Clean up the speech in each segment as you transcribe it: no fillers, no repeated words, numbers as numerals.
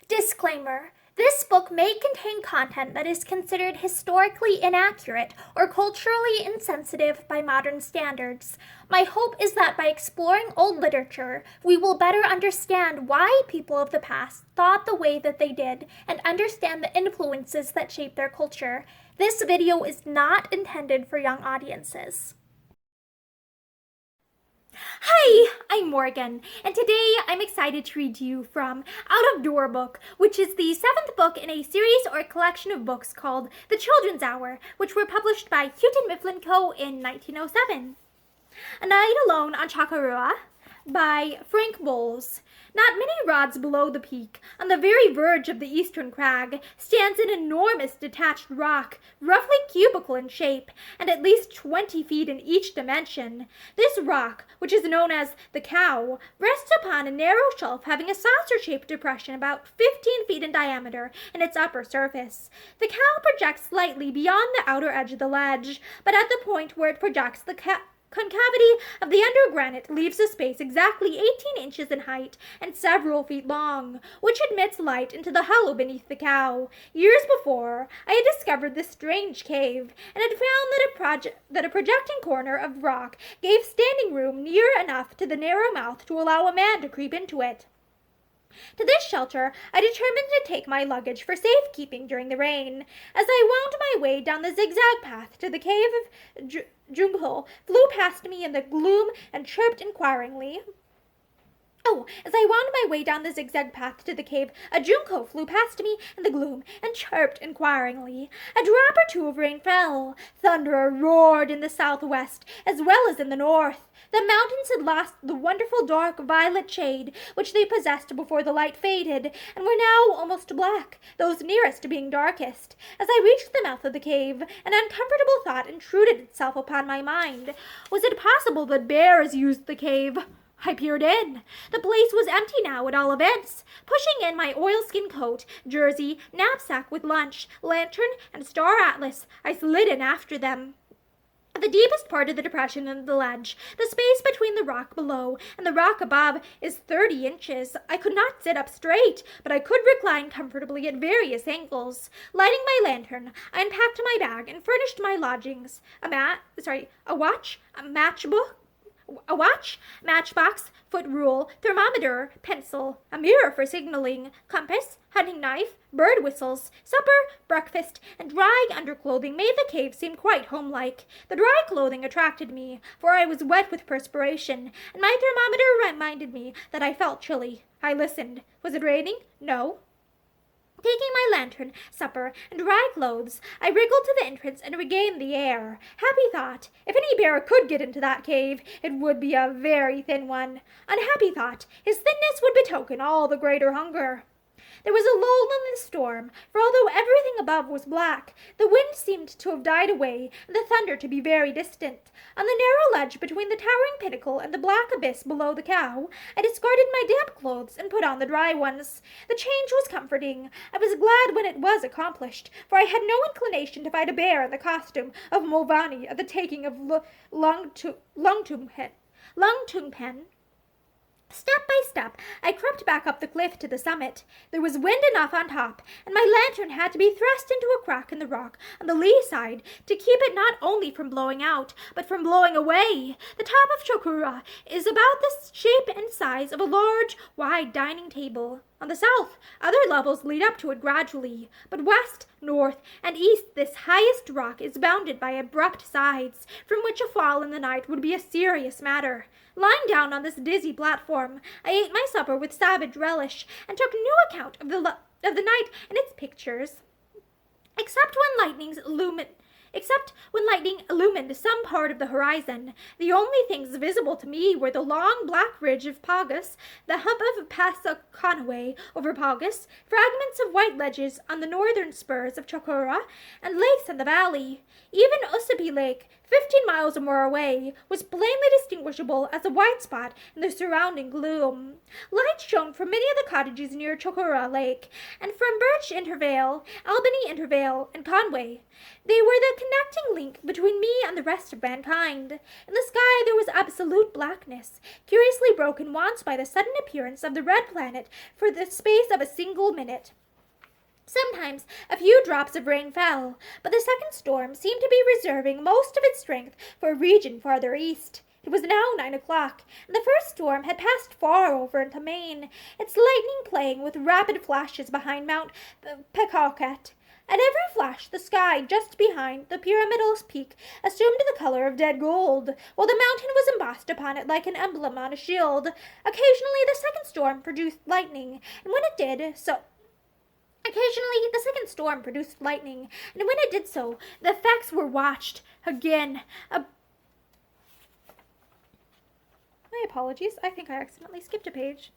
Disclaimer. This book may contain content that is considered historically inaccurate or culturally insensitive by modern standards. My hope is that by exploring old literature, we will better understand why people of the past thought the way that they did and understand the influences that shape their culture. This video is not intended for young audiences. Hi, I'm Morgan, and today I'm excited to read to you from Out of Door Book, which is the 7th book in a series or collection of books called The Children's Hour, which were published by Houghton Mifflin Co. in 1907. A Night Alone on Chocorua by Frank Bolles. Not many rods below the peak, on the very verge of the eastern crag, stands an enormous detached rock, roughly cubical in shape, and at least 20 feet in each dimension. This rock, which is known as the Cow, rests upon a narrow shelf having a saucer-shaped depression about 15 feet in diameter in its upper surface. The Cow projects slightly beyond the outer edge of the ledge, but at the point where it projects, the concavity of the under granite leaves a space exactly 18 inches in height and several feet long, which admits light into the hollow beneath the Cow. Years before, I had discovered this strange cave, and had found that a projecting corner of rock gave standing room near enough to the narrow mouth to allow a man to creep into it. To this shelter I determined to take my luggage for safekeeping during the rain. As I wound my way down the zigzag path to the cave of Junco flew past me in the gloom and chirped inquiringly. As I wound my way down the zigzag path to the cave, a junco flew past me in the gloom and chirped inquiringly. A drop or two of rain fell. Thunder roared in the southwest as well as in the north. The mountains had lost the wonderful dark violet shade which they possessed before the light faded, and were now almost black, those nearest being darkest. As I reached the mouth of the cave, an uncomfortable thought intruded itself upon my mind. Was it possible that bears used the cave? I peered in. The place was empty now, at all events. Pushing in my oilskin coat, jersey, knapsack with lunch, lantern, and star atlas, I slid in after them. At the deepest part of the depression in the ledge, the space between the rock below and the rock above is 30 inches. I could not sit up straight, but I could recline comfortably at various angles. Lighting my lantern, I unpacked my bag and furnished my lodgings. A watch, matchbox, foot rule, thermometer, pencil, a mirror for signaling, compass, hunting knife, bird whistles, supper, breakfast, and dry underclothing made the cave seem quite homelike. The dry clothing attracted me, for I was wet with perspiration, and my thermometer reminded me that I felt chilly. I listened. Was it raining? No. Taking my lantern, supper, and dry clothes, I wriggled to the entrance and regained the air. Happy thought. If any bear could get into that cave, it would be a very thin one. Unhappy thought. His thinness would betoken all the greater hunger. There was a lull in the storm, for although everything above was black, the wind seemed to have died away, and the thunder to be very distant. On the narrow ledge between the towering pinnacle and the black abyss below the Cow, I discarded my damp clothes and put on the dry ones. The change was comforting. I was glad when it was accomplished, for I had no inclination to fight a bear in the costume of Mulvaney at the taking of Lungtungpen. Step by step, I crept back up the cliff to the summit. There was wind enough on top, and my lantern had to be thrust into a crack in the rock on the lee side to keep it not only from blowing out, but from blowing away. The top of Chocorua is about the shape and size of a large, wide dining table. On the south, other levels lead up to it gradually, but west, north, and east this highest rock is bounded by abrupt sides, from which a fall in the night would be a serious matter. Lying down on this dizzy platform, I ate my supper with savage relish, and took new account of the night and its pictures. Except when lightning illumined some part of the horizon, the only things visible to me were the long black ridge of Paugus, the hump of Passaconaway over Paugus, fragments of white ledges on the northern spurs of Chocorua, and lakes in the valley. Even Ossipee Lake 15 miles or more away, was plainly distinguishable as a white spot in the surrounding gloom. Light shone from many of the cottages near Chocorua Lake, and from Birch Intervale, Albany Intervale, and Conway. They were the connecting link between me and the rest of mankind. In the sky there was absolute blackness, curiously broken once by the sudden appearance of the red planet for the space of a single minute. Sometimes a few drops of rain fell, but the second storm seemed to be reserving most of its strength for a region farther east. It was now 9 o'clock, and the first storm had passed far over into Maine, its lightning playing with rapid flashes behind Mount Pequawket. At every flash, the sky just behind the pyramidal peak assumed the color of dead gold, while the mountain was embossed upon it like an emblem on a shield. Occasionally, the second storm produced lightning, and when it did so, the effects were watched again. My apologies, I think I accidentally skipped a page.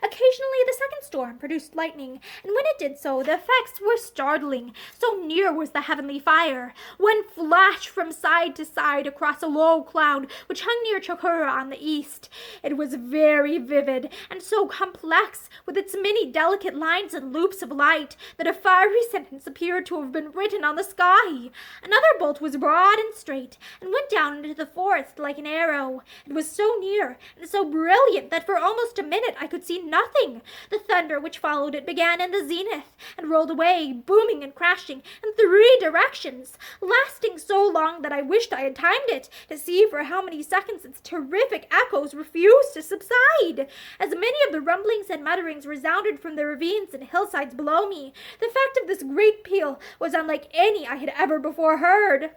Occasionally, the second storm produced lightning, and when it did so, the effects were startling. So near was the heavenly fire. One flashed from side to side across a low cloud which hung near Chocorua on the east. It was very vivid, and so complex, with its many delicate lines and loops of light, that a fiery sentence appeared to have been written on the sky. Another bolt was broad and straight, and went down into the forest like an arrow. It was so near, and so brilliant, that for almost a minute I could see nothing. The thunder which followed it began in the zenith, and rolled away, booming and crashing, in 3 directions, lasting so long that I wished I had timed it, to see for how many seconds its terrific echoes refused to subside. As many of the rumblings and mutterings resounded from the ravines and hillsides below me, the effect of this great peal was unlike any I had ever before heard.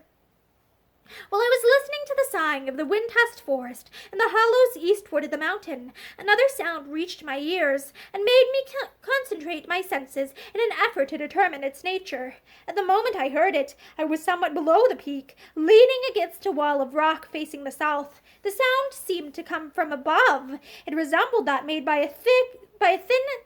While I was listening to the sighing of the wind-tossed forest in the hollows eastward of the mountain, another sound reached my ears and made me concentrate my senses in an effort to determine its nature. At the moment I heard it, I was somewhat below the peak, leaning against a wall of rock facing the south. The sound seemed to come from above. It resembled that made by a thin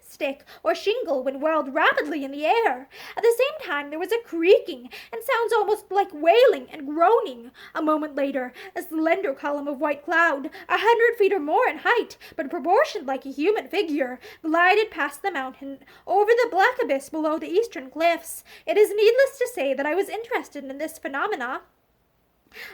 stick or shingle when whirled rapidly in the air. At the same time there was a creaking and sounds almost like wailing and groaning. A moment later, a slender column of white cloud, 100 feet or more in height, but proportioned like a human figure, glided past the mountain over the black abyss below the eastern cliffs. It is needless to say that I was interested in this phenomena.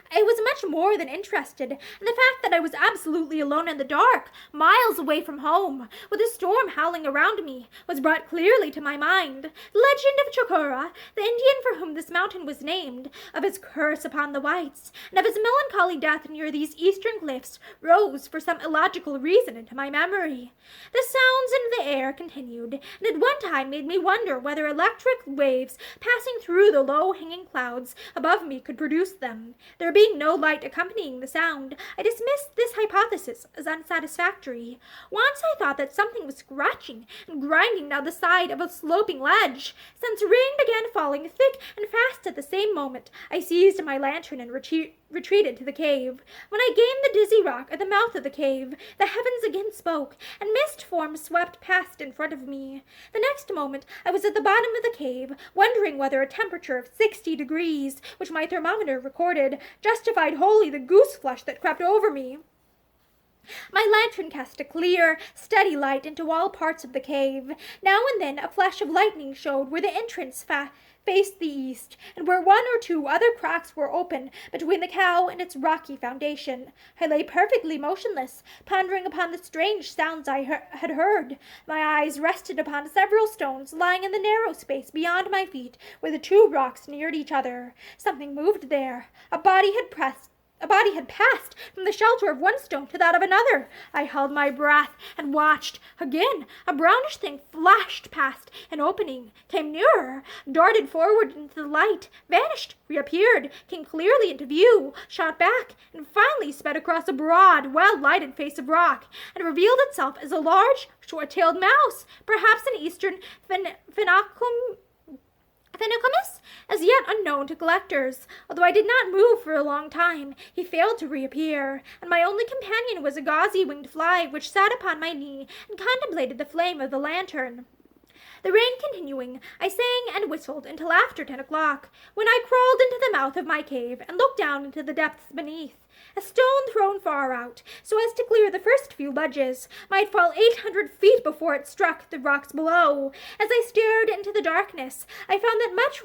I was much more than interested in the fact that I was absolutely alone in the dark, miles away from home, with a storm howling around me, was brought clearly to my mind. The legend of Chocorua, the Indian for whom this mountain was named, of his curse upon the whites, and of his melancholy death near these eastern cliffs, rose for some illogical reason into my memory. The sounds in the air continued, and at one time made me wonder whether electric waves passing through the low-hanging clouds above me could produce them. There being no light accompanying the sound, I dismissed this hypothesis as unsatisfactory. Once I thought that something was scratching and grinding down the side of a sloping ledge. Since rain began falling thick and fast at the same moment, I seized my lantern and retreated to the cave. When I gained the dizzy rock at the mouth of the cave, the heavens again spoke, and mist forms swept past in front of me. The next moment I was at the bottom of the cave, wondering whether a temperature of 60 degrees, which my thermometer recorded, justified wholly the goose-flesh that crept over me. My lantern cast a clear, steady light into all parts of the cave. Now and then a flash of lightning showed where the entrance faced the east, and where 1 or 2 other cracks were open between the cow and its rocky foundation. I lay perfectly motionless, pondering upon the strange sounds I had heard. My eyes rested upon several stones lying in the narrow space beyond my feet, where the 2 rocks neared each other. Something moved there. A body had passed from the shelter of one stone to that of another. I held my breath and watched. Again, a brownish thing flashed past an opening, came nearer, darted forward into the light, vanished, reappeared, came clearly into view, shot back, and finally sped across a broad, well-lighted face of rock, and revealed itself as a large, short-tailed mouse, perhaps an eastern Phenocomys, as yet unknown to collectors. Although I did not move for a long time, he failed to reappear, and my only companion was a gauzy winged fly which sat upon my knee and contemplated the flame of the lantern. The rain continuing, I sang and whistled until after 10 o'clock, when I crawled into the mouth of my cave and looked down into the depths beneath. A stone thrown far out, so as to clear the first few ledges, might fall 800 feet before it struck the rocks below. As I stared into the darkness, I found that much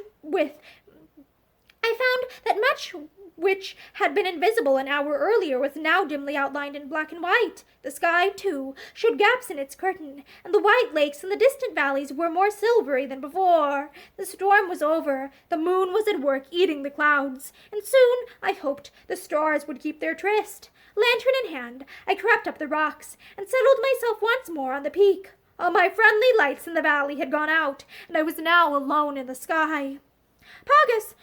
which had been invisible an hour earlier was now dimly outlined in black and white. The sky, too, showed gaps in its curtain, and the white lakes in the distant valleys were more silvery than before. The storm was over. The moon was at work eating the clouds, and soon, I hoped, the stars would keep their tryst. Lantern in hand, I crept up the rocks and settled myself once more on the peak. All my friendly lights in the valley had gone out, and I was now alone in the sky. Pagas,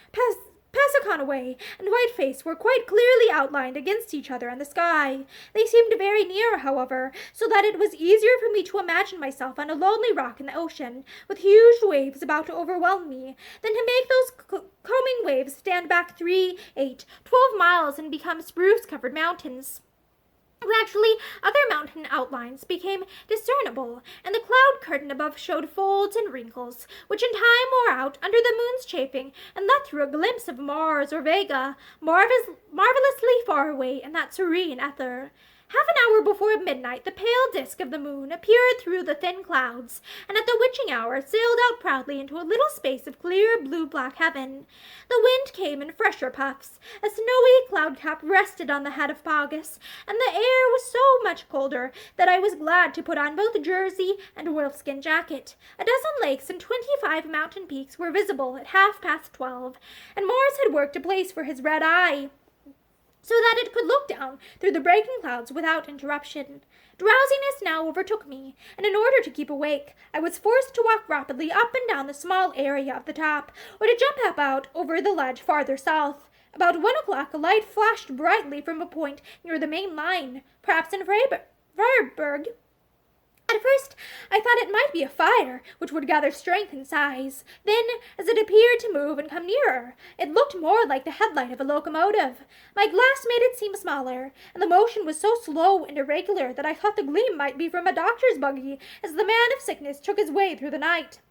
Passaconaway, and Whiteface were quite clearly outlined against each other in the sky. They seemed very near, however, so that it was easier for me to imagine myself on a lonely rock in the ocean, with huge waves about to overwhelm me, than to make those combing waves stand back 3, 8, 12 miles and become spruce-covered mountains. Gradually, other mountain outlines became discernible, and the cloud curtain above showed folds and wrinkles, which in time wore out under the moon's chafing and let through a glimpse of Mars or Vega, marvelously far away in that serene ether. Half an hour before midnight, the pale disk of the moon appeared through the thin clouds, and at the witching hour sailed out proudly into a little space of clear blue-black heaven. The wind came in fresher puffs. A snowy cloud cap rested on the head of Pagas, and the air was so much colder that I was glad to put on both jersey and wolfskin jacket. A dozen lakes and 25 mountain peaks were visible at 12:30, and Mars had worked a place for his red eye, so that it could look down through the breaking clouds without interruption. Drowsiness now overtook me, and in order to keep awake, I was forced to walk rapidly up and down the small area of the top, or to jump up out over the ledge farther south. About 1 o'clock, a light flashed brightly from a point near the main line, perhaps in Freiburg. At first, I thought it might be a fire, which would gather strength and size. Then, as it appeared to move and come nearer, it looked more like the headlight of a locomotive. My glass made it seem smaller, and the motion was so slow and irregular that I thought the gleam might be from a doctor's buggy as the man of sickness took his way through the night.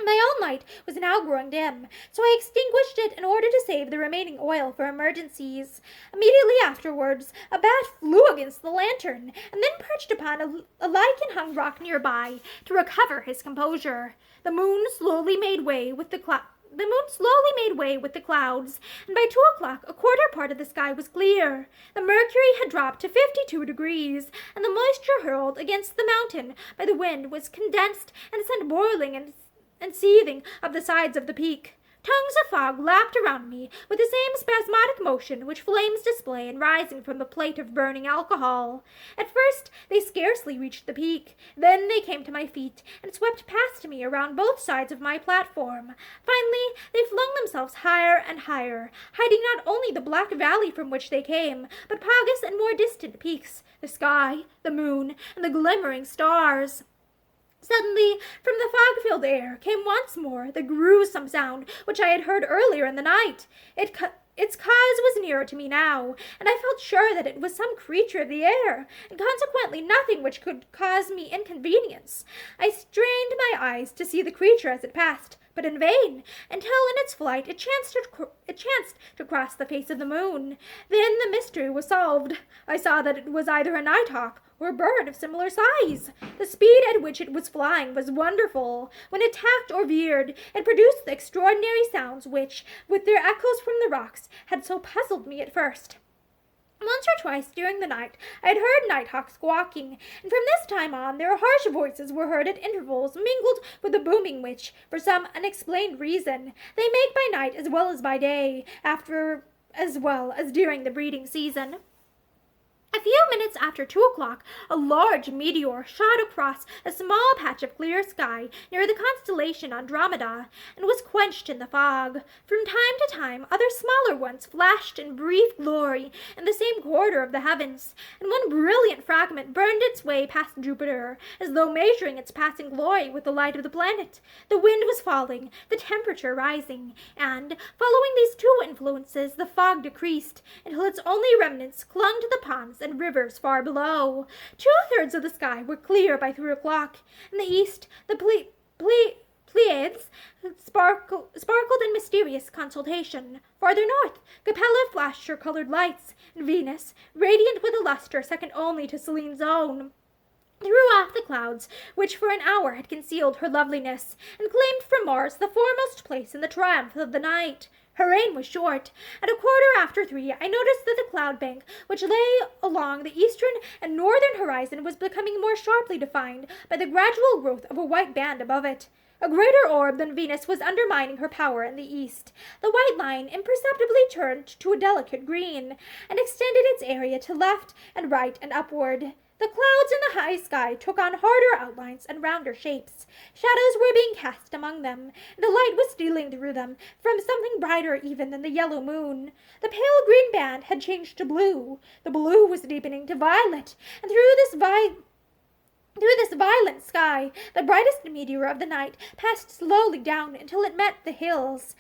My own light was now growing dim, so I extinguished it in order to save the remaining oil for emergencies. Immediately afterwards, a bat flew against the lantern, and then perched upon a lichen-hung rock nearby to recover his composure. The moon slowly made way with the clouds, and by 2 o'clock a quarter part of the sky was clear. The mercury had dropped to 52 degrees, and the moisture hurled against the mountain by the wind was condensed and sent boiling and seething up the sides of the peak. Tongues of fog lapped around me with the same spasmodic motion which flames display in rising from a plate of burning alcohol. At first they scarcely reached the peak. Then they came to my feet and swept past me around both sides of my platform. Finally they flung themselves higher and higher, hiding not only the black valley from which they came, but Pagas and more distant peaks, the sky, the moon, and the glimmering stars. Suddenly, from the fog-filled air came once more the gruesome sound which I had heard earlier in the night. Its cause was nearer to me now, and I felt sure that it was some creature of the air, and consequently nothing which could cause me inconvenience. I strained my eyes to see the creature as it passed, but in vain, until in its flight it chanced to cross the face of the moon. Then the mystery was solved. I saw that it was either a nighthawk or a bird of similar size. The speed at which it was flying was wonderful. When it tacked or veered, it produced the extraordinary sounds which, with their echoes from the rocks, had so puzzled me at first. Once or twice during the night I had heard nighthawks squawking, and from this time on their harsh voices were heard at intervals mingled with the booming which, for some unexplained reason, they make by night as well as by day, as well as during the breeding season. A few minutes after 2 o'clock, a large meteor shot across a small patch of clear sky near the constellation Andromeda, and was quenched in the fog. From time to time, other smaller ones flashed in brief glory in the same quarter of the heavens, and one brilliant fragment burned its way past Jupiter, as though measuring its passing glory with the light of the planet. The wind was falling, the temperature rising, and, following these two influences, the fog decreased, until its only remnants clung to the ponds and rivers far below. 2/3 of the sky were clear by 3 o'clock. In the east, the Pleiades sparkled in mysterious consultation. Farther north, Capella flashed her colored lights, and Venus, radiant with a luster second only to Selene's own, threw off the clouds which for an hour had concealed her loveliness, and claimed from Mars the foremost place in the triumph of the night. Her reign was short. At 3:15, I noticed that the cloud bank which lay along the eastern and northern horizon was becoming more sharply defined by the gradual growth of a white band above it. A greater orb than Venus was undermining her power in the east. The white line imperceptibly turned to a delicate green, and extended its area to left and right and upward. The clouds in the high sky took on harder outlines and rounder shapes. Shadows were being cast among them, and a light was stealing through them from something brighter even than the yellow moon. The pale green band had changed to blue. The blue was deepening to violet, and through this violent sky, the brightest meteor of the night passed slowly down until it met the hills.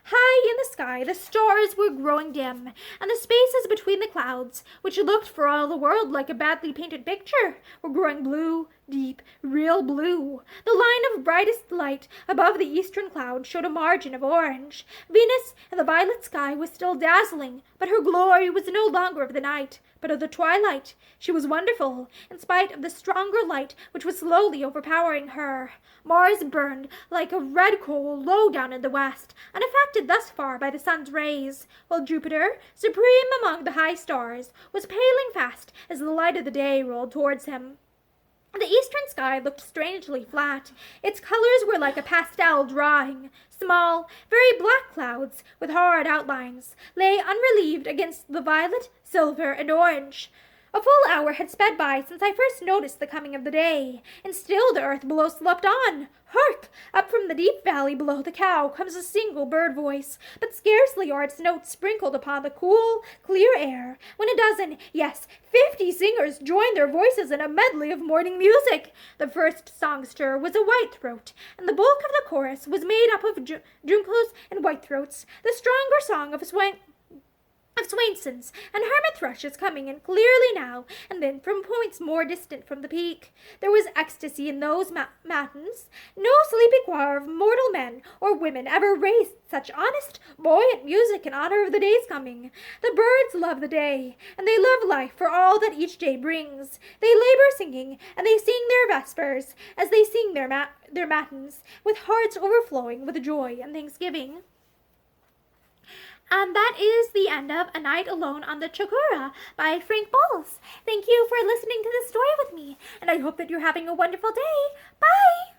High in the sky, the stars were growing dim, and the spaces between the clouds, which looked for all the world like a badly painted picture, were growing blue, deep, real blue. The line of brightest light above the eastern cloud showed a margin of orange. Venus in the violet sky was still dazzling, but her glory was no longer of the night, but of the twilight. She was wonderful, in spite of the stronger light which was slowly overpowering her. Mars burned like a red coal low down in the west, unaffected thus far by the sun's rays, while Jupiter, supreme among the high stars, was paling fast as the light of the day rolled towards him. The eastern sky looked strangely flat. Its colors were like a pastel drawing. Small, very black clouds, with hard outlines, lay unrelieved against the violet, silver, and orange. A full hour had sped by since I first noticed the coming of the day, and still the earth below slept on. Hark! Up from the deep valley below the cow comes a single bird voice, but scarcely are its notes sprinkled upon the cool, clear air, when a dozen, yes, 50 singers joined their voices in a medley of morning music. The first songster was a whitethroat, and the bulk of the chorus was made up of juncos and whitethroats, the stronger song of Swainsons and hermit thrushes coming in clearly now and then from points more distant from the peak. There was ecstasy in those matins. No sleepy choir of mortal men or women ever raised such honest, buoyant music in honor of the day's coming. The birds love the day, and they love life for all that each day brings. They labor singing, and they sing their vespers, as they sing their matins, with hearts overflowing with joy and thanksgiving. And that is the end of A Night Alone on the Chocorua by Frank Bolles. Thank you for listening to this story with me, and I hope that you're having a wonderful day. Bye!